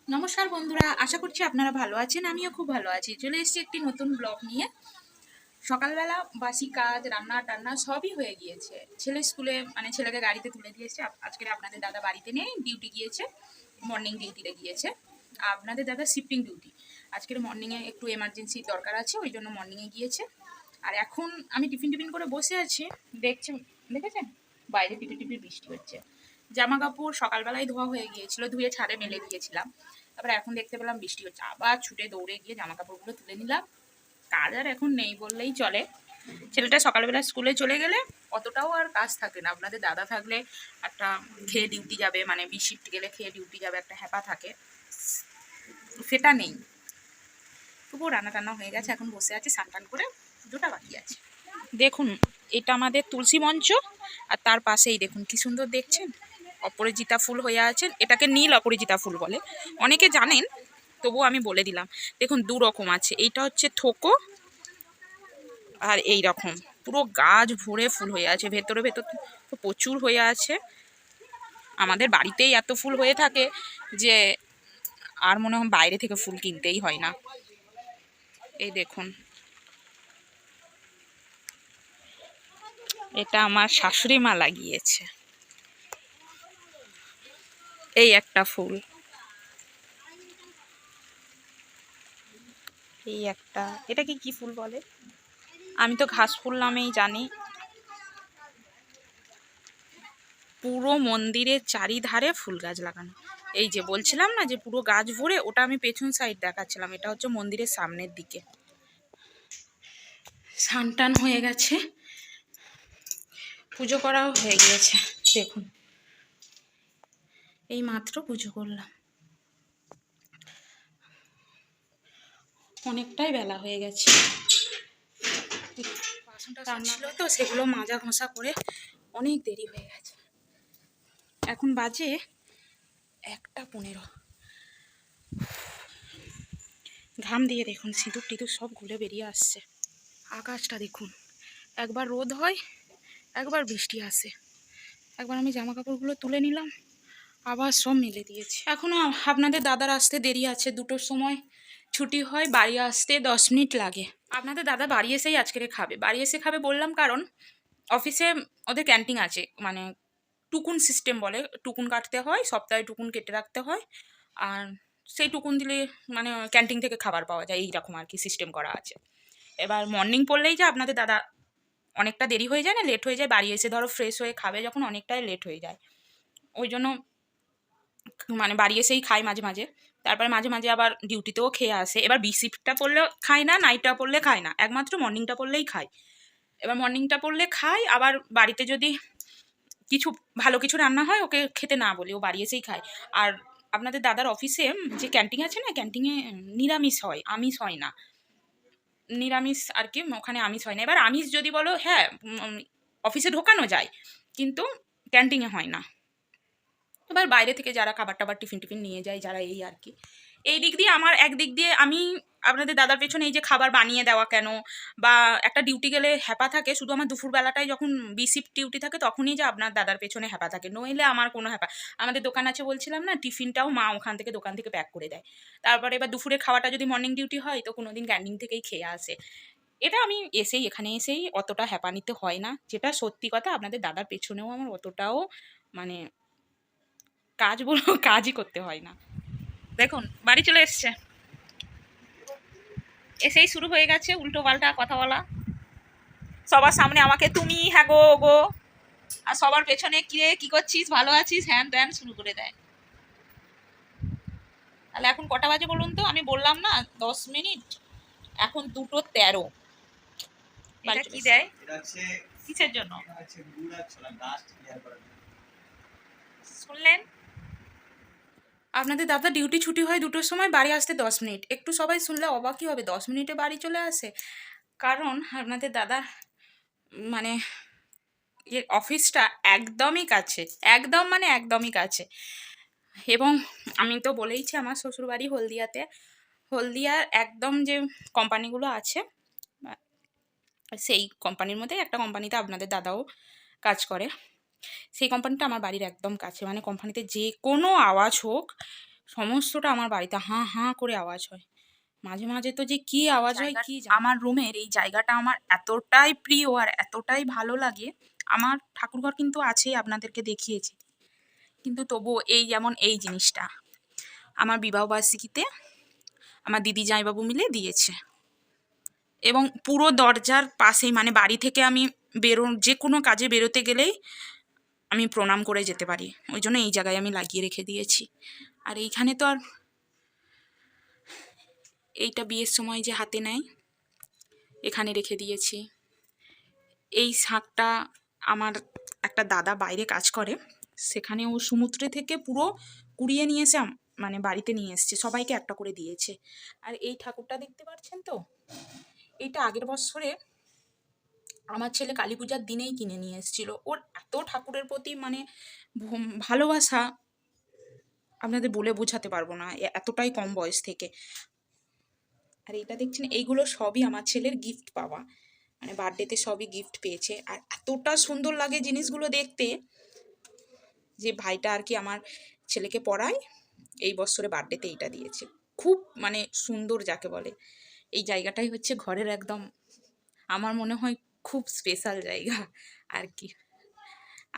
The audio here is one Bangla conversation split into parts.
নমস্কার বন্ধুরা, আশা করছি আপনারা ভালো আছেন। আমিও খুব ভালো আছি। চলে এসেছি একটি নতুন ব্লগ নিয়ে। সকালবেলা বাসি কাজ, রান্না টান্না সবই হয়ে গিয়েছে। ছেলে স্কুলে ছেলেকে গাড়িতে তুলে দিয়েছে। আজকে আপনাদের দাদা বাড়িতে নেই, ডিউটি গিয়েছে, মর্নিং ডিউটিতে গিয়েছে। আপনাদের দাদা শিফটিং ডিউটি। আজকের মর্নিংয়ে একটু এমার্জেন্সি দরকার আছে, ওই জন্য মর্নিংয়ে গিয়েছে। আর এখন আমি টিফিন করে বসে আছি। দেখেছেন বাইরে টিপি টিপি বৃষ্টি হচ্ছে। জামা কাপড় সকালবেলায় ধোয়া হয়ে গিয়েছিল, ধুয়ে ছাদে মেলে দিয়েছিলাম। তারপরে এখন দেখতে পেলাম বৃষ্টি হচ্ছে, আবার ছুটে দৌড়ে গিয়ে জামা কাপড়গুলো তুলে নিলাম। কাজ আর এখন নেই বললেই চলে। ছেলেটা সকালবেলা স্কুলে চলে গেলে অতটাও আর কাজ থাকে না। আপনাদের দাদা থাকলে একটা খেয়ে ডিউটি যাবে, বি শিফট গেলে খেয়ে ডিউটি যাবে, একটা হ্যাপা থাকে, সেটা নেই। তবুও রান্না টান্না হয়ে গেছে, এখন বসে আছি স্নান করে, দুটা বাকি আছে। দেখুন, এটা আমাদের তুলসী মঞ্চ, আর তার পাশেই দেখুন কি সুন্দর দেখছেন অপরাজিতা ফুল হয়ে আছেন। এটাকে নীল অপরাজিতা ফুল বলে, অনেকে জানেন, তবুও আমি বলে দিলাম। দেখুন দু রকম আছে, এইটা হচ্ছে থোকো, আর এই রকম পুরো গাছ ভরে ফুল হয়ে আছে। ভেতরে তো প্রচুর হয়ে আছে। আমাদের বাড়িতেই এত ফুল হয়ে থাকে যে আর মনে হয় বাইরে থেকে ফুল কিনতেই হয় না। এই দেখুন, এটা আমার শাশুড়ি মা লাগিয়েছে। এই একটা ফুল, এই একটা, এটাকে কি ফুল বলে আমি তো ঘাস ফুল নামেই জানি। পুরো মন্দিরের চারিধারে ফুল গাছ লাগানো। এই যে বলছিলাম না যে পুরো গাছ ভরে, ওটা আমি পেছন সাইড দেখাচ্ছিলাম। এটা হচ্ছে মন্দিরের সামনের দিকে। স্নান হয়ে গেছে, পুজো করাও হয়ে গিয়েছে। দেখুন, এই মাত্র পুজো করলাম, অনেকটাই বেলা হয়ে গেছে। বাসনটা ছিল তো, সেগুলো মাজা ঘষা করে অনেক দেরি হয়ে গেছে। এখন বাজে 1:15। ঘাম দিয়ে দেখুন সিঁদুর টিঁদুর সব ঘুরে বেরিয়ে আসছে। আকাশটা দেখুন, একবার রোদ হয়, একবার বৃষ্টি আসে। একবার আমি জামা কাপড়গুলো তুলে নিলাম, আবার সব মেলে দিয়েছি। এখনও আপনাদের দাদার আসতে দেরি আছে, 2টোর সময় ছুটি হয়, বাড়ি আসতে 10 মিনিট লাগে। আপনাদের দাদা বাড়ি এসেই আজকের খাবে। বাড়ি এসে খাবে বললাম কারণ অফিসে ওদের ক্যান্টিন আছে, টুকুন সিস্টেম বলে, টুকুন কাটতে হয়, সপ্তাহে টুকুন কেটে রাখতে হয়, আর সেই টুকুন দিলে ক্যান্টিন থেকে খাবার পাওয়া যায়, এইরকম আর কি সিস্টেম করা আছে। এবার মর্নিং পড়লেই যে আপনাদের দাদা অনেকটা দেরি হয়ে যায় না, লেট হয়ে যায়, বাড়ি এসে ধরো ফ্রেশ হয়ে খাবে যখন, অনেকটাই লেট হয়ে যায়। ওই জন্য বাড়ি এসেই খায় মাঝে মাঝে। তারপরে মাঝে মাঝে আবার ডিউটিতেও খেয়ে আসে। এবার বি শিফটটা পড়লেও খায় না, নাইটটা পড়লে খায় না, একমাত্র মর্নিংটা পড়লেই খায়। এবার মর্নিংটা পড়লে খায়, আবার বাড়িতে যদি কিছু ভালো কিছু রান্না হয় ওকে খেতে না বলি, ও বাড়ি এসেই খায়। আর আপনাদের দাদার অফিসে যে ক্যান্টিন আছে না, ক্যান্টিনে নিরামিষ হয়, আমিষ হয় না। নিরামিষ আর কি, ওখানে আমিষ হয় না। এবার আমিষ যদি বলো, হ্যাঁ, অফিসে ঢোকানো যায়, কিন্তু ক্যান্টিনে হয় না। এবার বাইরে থেকে যারা খাবার টাবার টিফিন নিয়ে যায়, যারা, এই আর কি। এই দিক দিয়ে আমার, একদিক দিয়ে আমি আপনাদের দাদার পেছনে এই যে খাবার বানিয়ে দেওয়া কেন, বা একটা ডিউটি গেলে হ্যাপা থাকে, শুধু আমার দুপুরবেলাটাই যখন বি শিফট ডিউটি থাকে তখনই যে আপনার দাদার পেছনে হ্যাপা থাকে, নইলে আমার কোনো হ্যাপা। আমাদের দোকান আছে বলছিলাম না, টিফিনটাও মা ওখান থেকে, দোকান থেকে প্যাক করে দেয়। তারপরে এবার দুপুরে খাওয়াটা যদি মর্নিং ডিউটি হয় তো কোনোদিন ক্যান্টিন থেকেই খেয়ে আসে। এটা আমি এখানে এসেই অতটা হ্যাপা নিতে হয় না, যেটা সত্যি কথা। আপনাদের দাদার পেছনেও আমার অতটাও মানে কাজ বলবো, কাজই করতে হয় না। দেখুন বাড়ি চলে এসছে, এসেই শুরু হয়ে গেছে উল্টো পাল্টা কথা বলা। সবার সামনে আমাকে তুমি, হ্যাঁ গো গো, আর সবার পেছনে কিরে কি করছিস, ভালো আছিস, হ্যান ত্যান শুরু করে দেয়। তাহলে এখন কটা বাজে বলুন তো? আমি বললাম না 10 মিনিট, এখন 2:13। এটা কি দেয়, কিসের জন্য শুনলেন? আপনাদের দাদা ডিউটি ছুটি হয় 2টোর সময়, বাড়ি আসতে 10 মিনিট। একটু সবাই শুনলে অবাকই হবে, 10 মিনিটে বাড়ি চলে আসে। কারণ আপনাদের দাদা এর অফিসটা একদমই কাছে, একদমই কাছে। এবং আমি তো বলেইছি আমার শ্বশুরবাড়ি হলদিয়াতে। হলদিয়ার একদম যে কোম্পানিগুলো আছে, সেই কোম্পানির মধ্যে একটা কোম্পানিতে আপনাদের দাদাও কাজ করে। সেই কোম্পানিটা আমার বাড়ির একদম কাছে, কোম্পানিতে যে কোনো আওয়াজ হোক সমস্তটা আমার বাড়িতে হাঁ হাঁ করে আওয়াজ হয়। মাঝে মাঝে তো যে কি আওয়াজ হয় কি জানি। আমার রুমের এই জায়গাটা আমার এতটাই প্রিয় আর এতটাই ভালো লাগে। আমার ঠাকুরঘর কিন্তু আছেই, আপনাদেরকে দেখিয়েছি, কিন্তু তবুও এই যেমন এই জিনিসটা আমার বিবাহবার্ষিকীতে আমার দিদি জামাইবাবু মিলে দিয়েছে, এবং পুরো দরজার পাশেই, মানে বাড়ি থেকে আমি যে কোনো কাজে বেরোতে গেলেই আমি প্রণাম করে যেতে পারি, ওই জন্য এই জায়গায় আমি লাগিয়ে রেখে দিয়েছি। আর এইখানে তো আর এইটা বিয়ের সময় যে হাতে নেয়, এখানে রেখে দিয়েছি। এই শাঁখটা আমার একটা দাদা বাইরে কাজ করে, সেখানে ও সমুদ্রে থেকে পুরো কুড়িয়ে নিয়ে এসে মানে বাড়িতে নিয়ে এসছে, সবাইকে একটা করে দিয়েছে। আর এই ঠাকুরটা দেখতে পাচ্ছেন তো, এইটা আগের বছরে আমার ছেলে কালী পূজার দিনেই কিনে নিয়ে এসেছিল। ওর এত ঠাকুরের প্রতি মানে ভালোবাসা আপনাদের বলে বোঝাতে পারবো না, এতটাই কম বয়স থেকে। আর এইটা দেখছেন, এইগুলো সবই আমার ছেলের গিফট পাওয়া, মানে বার্থডেতে সবই গিফট পেয়েছে। আর এতটা সুন্দর লাগে জিনিসগুলো দেখতে, যে ভাইটা আর কি আমার ছেলেকে পড়ায়, এই বছরে বার্থডেতে এইটা দিয়েছে। খুব মানে সুন্দর যাকে বলে। এই জায়গাটাই হচ্ছে ঘরের একদম আমার মনে হয় খুব স্পেশাল জায়গা আর কি।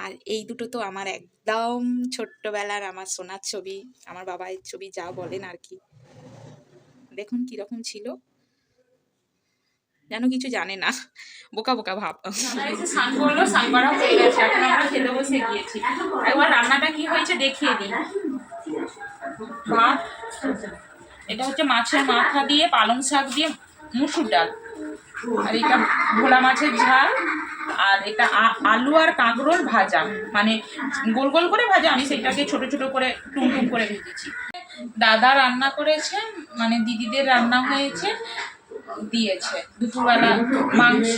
আর এই দুটো তো আমার একদম ছোট্টবেলার আমার সোনার ছবি, আমার বাবার ছবি যা বলেন আর কি। দেখুন কিরকম ছিল, যেন কিছু জানে না, বোকা বোকা ভাব। স্নান করলো, স্নান করা হয়ে গেছে, এখন আমরা খেতে বসে গিয়েছি। একবার রান্নাটা কি হয়েছে দেখিয়ে দিই। ভাত, এটা হচ্ছে মাছের মাথা দিয়ে পালং শাক দিয়ে মুসুর ডাল, আর এটা ভোলা মাছের ঝাল, আর এটা আলু আর কাঁকরোল ভাজা, মানে গোল গোল করে ভাজা, আমি সেটাকে ছোট ছোট করে টুম টুম করে ভেজেছি। দাদা রান্না করেছে, মানে দিদিদের রান্না হয়েছে, দিয়েছে দুপুরবেলা মাংস।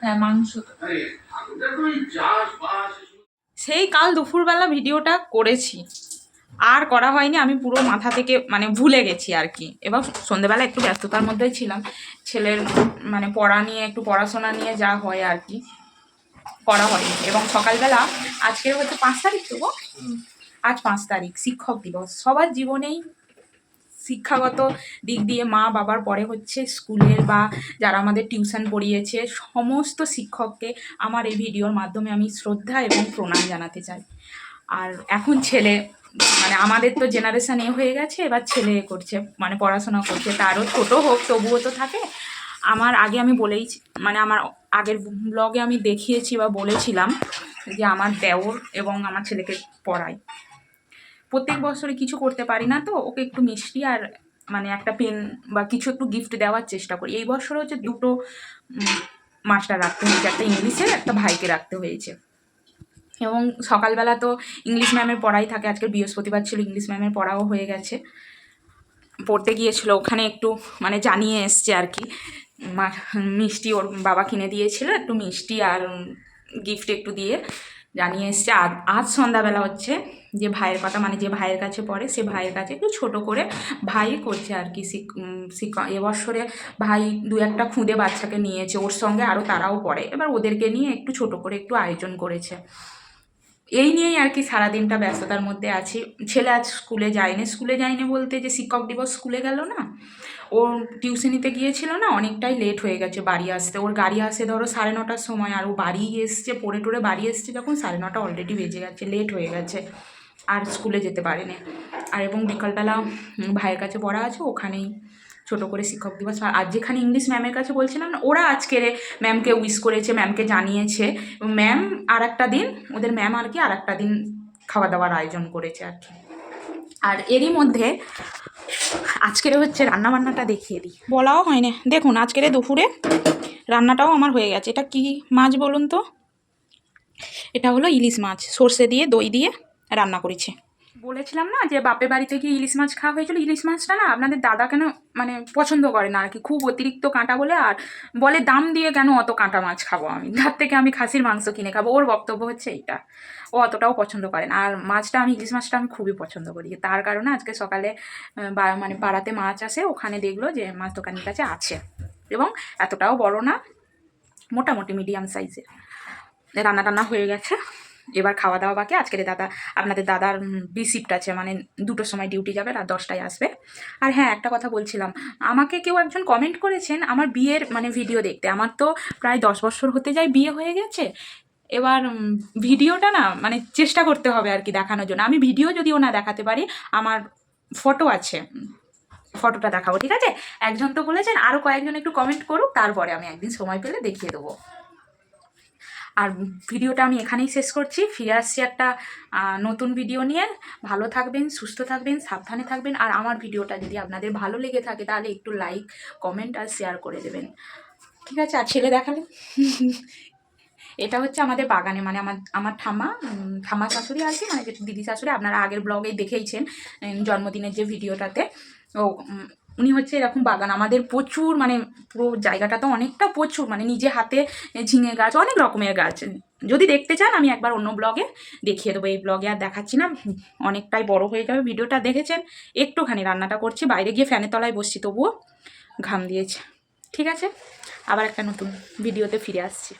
হ্যাঁ মাংস, সেই কাল দুপুরবেলা ভিডিওটা করেছি, আর করা হয়নি, আমি পুরো মাথা থেকে মানে ভুলে গেছি আর কি। এবার সন্ধেবেলা একটু ব্যস্ততার মধ্যেই ছিলাম, ছেলের মানে পড়া নিয়ে একটু পড়াশোনা নিয়ে যা হয় আর কি, করা হয়নি। এবং সকালবেলা আজকে হচ্ছে 5 তারিখ, তো আজ 5 তারিখ শিক্ষক দিবস। সবার জীবনেই শিক্ষাগত দিক দিয়ে মা বাবার পরে হচ্ছে স্কুলের বা যারা আমাদের টিউশন পড়িয়েছে সমস্ত শিক্ষককে আমার এই ভিডিওর মাধ্যমে আমি শ্রদ্ধা এবং প্রণাম জানাতে চাই। আর এখন ছেলে, মানে আমাদের তো জেনারেশন হয়ে গেছে, এবার ছেলে করছে মানে পড়াশোনা করছে, তারও ছোট হোক তবুও তো থাকে। আমার আগে আমি বলেই, মানে আমার আগের ব্লগে আমি দেখিয়েছি বা বলেছিলাম যে আমার দেওর এবং আমার ছেলেকে পড়াই। প্রত্যেক বছরে কিছু করতে পারি না, তো ওকে একটু মিষ্টি আর মানে একটা পেন বা কিছু একটু গিফট দেওয়ার চেষ্টা করি। এই বছর হচ্ছে দুটো মাস্টার রাখতে হয়েছে, একটা ইংলিশের, একটা ভাইকে রাখতে হয়েছে। এবং সকালবেলা তো ইংলিশ ম্যামের পড়াই থাকে, আজকে বৃহস্পতিবার ছিল, ইংলিশ ম্যামের পড়াও হয়ে গেছে, পড়তে গিয়েছিল, ওখানে একটু মানে জানিয়ে এসছে আর কি। মিষ্টি ওর বাবা কিনে দিয়েছিল, একটু মিষ্টি আর গিফট একটু দিয়ে জানিয়ে এসছে। আর আজ সন্ধ্যাবেলা হচ্ছে যে ভাইয়ের কথা, মানে যে ভাইয়ের কাছে পড়ে সে ভাইয়ের কাছে একটু ছোট করে ভাই করছে আর কি। শিক্ষক এবছরে ভাই 2-1টা খুদে বাচ্চাকে নিয়েছে ওর সঙ্গে, আরও তারাও পড়ে, এবার ওদেরকে নিয়ে একটু ছোট করে একটু আয়োজন করেছে। এই নিয়েই আর কি সারাদিনটা ব্যস্ততার মধ্যে আছি। ছেলে আজ স্কুলে যায়নি বলতে যে শিক্ষক দিবস স্কুলে গেল না, ওর টিউশনিতে গিয়েছিল না, অনেকটাই লেট হয়ে গেছে বাড়ি আসতে। ওর গাড়ি আসে ধরো 9:30টার সময়, আর ও বাড়ি এসছে পড়ে টোরে বাড়ি এসছে যখন 9:30 অলরেডি বেজে গেছে, লেট হয়ে গেছে, আর স্কুলে যেতে পারেনি। আর এবং বিকালবেলা ভাইয়ের কাছে পড়া আছে, ওখানেই ছোটো করে শিক্ষক দিবস। আর যেখানে ইংলিশ ম্যামের কাছে বলছিলাম না, ওরা আজকে ম্যামকে উইশ করেছে, ম্যামকে জানিয়েছে। ম্যাম আর একটা দিন, ওদের ম্যাম আর কি আর একটা দিন খাওয়া দাওয়ার আয়োজন করেছে আর কি। আর এরই মধ্যে আজকের হচ্ছে রান্নাবান্নাটা দেখিয়ে দিই, বলাও হয় না। দেখুন আজকের দুপুরে রান্নাটাও আমার হয়ে গেছে। এটা কি মাছ বলুন তো? এটা হলো ইলিশ মাছ, সর্ষে দিয়ে দই দিয়ে রান্না করেছে। বলেছিলাম না যে বাপের বাড়িতে গিয়ে ইলিশ মাছ খাওয়া হয়েছিল। ইলিশ মাছটা না আপনাদের দাদা কেন মানে পছন্দ করে না আর কি, খুব অতিরিক্ত কাঁটা বলে, আর বলে দাম দিয়ে কেন অত কাঁটা মাছ খাবো আমি, তার থেকে আমি খাসির মাংস কিনে খাবো। ওর বক্তব্য হচ্ছে এইটা, ও অতটাও পছন্দ করে না। আর মাছটা আমি ইলিশ মাছটা আমি খুবই পছন্দ করি, তার কারণে আজকে সকালে মানে পাড়াতে মাছ আসে, ওখানে দেখলো যে মাছ দোকানির কাছে আছে, এবং এতটাও বড় না, মোটামুটি মিডিয়াম সাইজের। রান্না টান্না হয়ে গেছে, এবার খাওয়া দাওয়া বাকি। আজকে দাদা, আপনাদের দাদার রিসিপ্ট আছে, মানে 2টোর সময় ডিউটি যাবে, রাত 10টায় আসবে। আর হ্যাঁ, একটা কথা বলছিলাম, আমাকে কেউ একজন কমেন্ট করেছেন আমার বিয়ের মানে ভিডিও দেখতে। আমার তো প্রায় 10 বছর হতে যায় বিয়ে হয়ে গেছে। এবার ভিডিওটা না মানে চেষ্টা করতে হবে আর কি দেখানোর জন্য। আমি ভিডিও যদিও না দেখাতে পারি, আমার ফটো আছে, ফটোটা দেখাবো, ঠিক আছে? একজন তো বলেছেন, আরও কয়েকজন একটু কমেন্ট করুক, তারপরে আমি একদিন সময় পেলে দেখিয়ে দেবো। আর ভিডিওটা আমি এখানেই শেষ করছি। ফিরে আসছি একটা নতুন ভিডিও নিয়ে। ভালো থাকবেন, সুস্থ থাকবেন, সাবধানে থাকবেন। আর আমার ভিডিওটা যদি আপনাদের ভালো লেগে থাকে তাহলে একটু লাইক, কমেন্ট আর শেয়ার করে দেবেন, ঠিক আছে? আর ছেলে দেখালে এটা হচ্ছে আমাদের বাগানে, মানে আমার ঠাম্মা শাশুড়ি আর কি, মানে দিদি শাশুড়ি, আপনারা আগের ব্লগেই দেখেইছেন জন্মদিনের যে ভিডিওটাতে। ও উনি হচ্ছে এরকম বাগান আমাদের প্রচুর, মানে পুরো জায়গাটা তো অনেকটা, প্রচুর, মানে নিজে হাতে ঝিঙে গাছ, অনেক রকমের গাছ। যদি দেখতে চান আমি একবার অন্য ব্লগে দেখিয়ে দেবো, এই ব্লগে আর দেখাচ্ছি না, অনেকটাই বড় হয়ে যাবে। ভিডিওটা দেখেছেন, একটুখানি রান্নাটা করছি, বাইরে গিয়ে ফ্যানের তলায় বসছি, তবুও ঘাম দিয়েছে, ঠিক আছে? আবার একটা নতুন ভিডিওতে ফিরে আসছি।